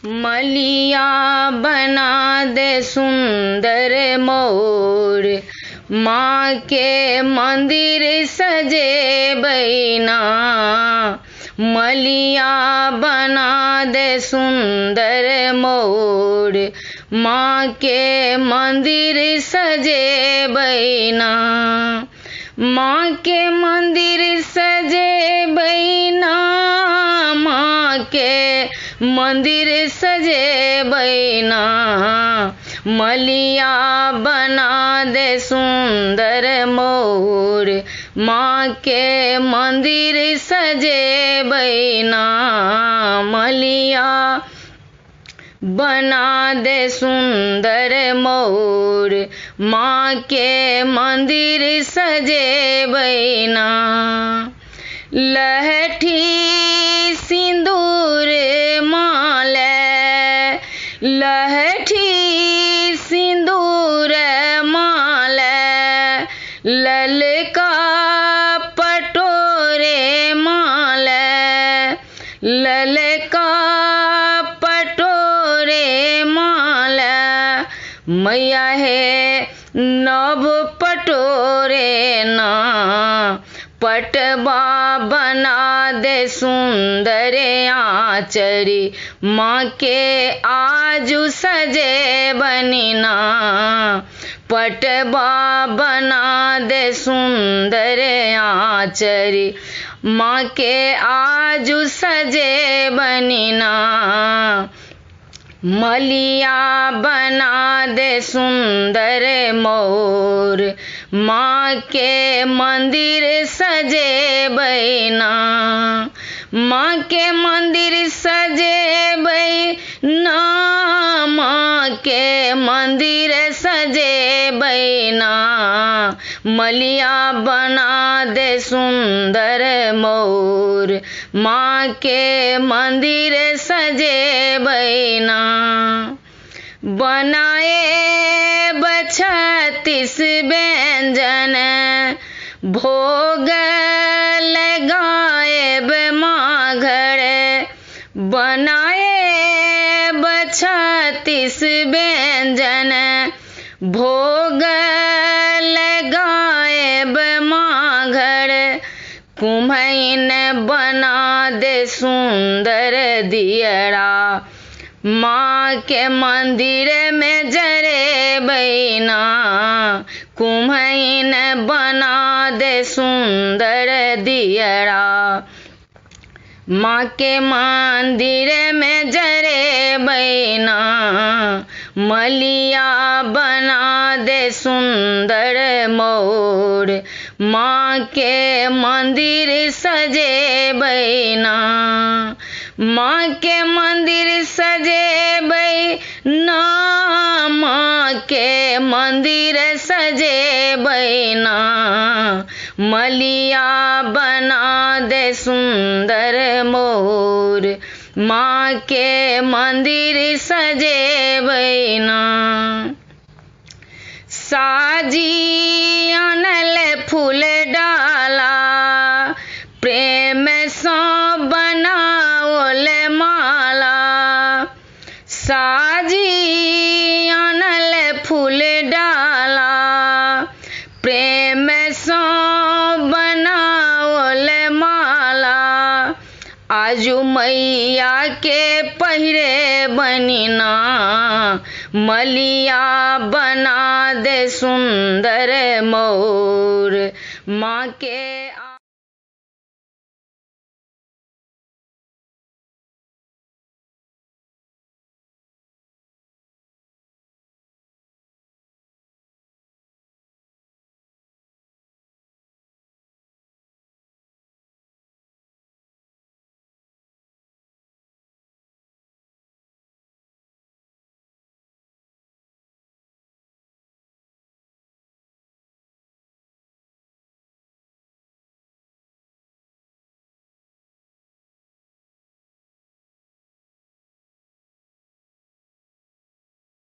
मलिया बना दे सुंदर मोर, माँ के मंदिर सजे बैना। मलिया बना दे सुंदर मोर, माँ के मंदिर सजे बैना। माँ के मंदिर सजे बैना, माँ के मंदिर सजे बैना। मलिया बना दे सुंदर मोर, माँ के मंदिर सजे बैना। मलिया बना दे सुंदर मोर, माँ के मंदिर सजे बैना। लहठी सिंदूर माले, लहठी सिंदूर माले, ललका पटोरे माले, ललका पटोरे माले। मैया है नव पटोरे ना, पटवा बना दे सुंदर आचरी। माँ के आजू सजे बनिना, पटवा बना दे सुंदर आचरी। माँ के आजू सजे बनिना। मलिया बना दे सुंदर मोर, माँ के मंदिर सजे बैना। माँ के मंदिर सजे बैना, माँ के मंदिर सजे बैना। मलिया बना दे सुंदर मोर, माँ के मंदिर सजे बैना। बनाए 36 व्यंजन, भोग लगाए माँ घर। बनाए 36 व्यंजन, भोग लगाए माँ घर। कुम्हैन बना दे सुंदर दियरा, माँ के मंदिर में जरे बैना। कुम्हैन बना दे सुंदर दियरा, माँ के मंदिर में जरे बैना। मलिया बना दे सुंदर मोर, माँ के मंदिर सजे बैना। माँ के मंदिर सजे बैना, माँ के मंदिर सजे बैना। मलिया बना दे सुंदर मोर, माँ के मंदिर सजे बैना। साजी अनल फूल डाला, प्रेम सो बनाओल माला। साजी अनल फूल डाला, प्रेम सो बनाओल माला। आजू मैया के पहिरे बनिना, मलिया बना दे सुंदर मोर, माँ के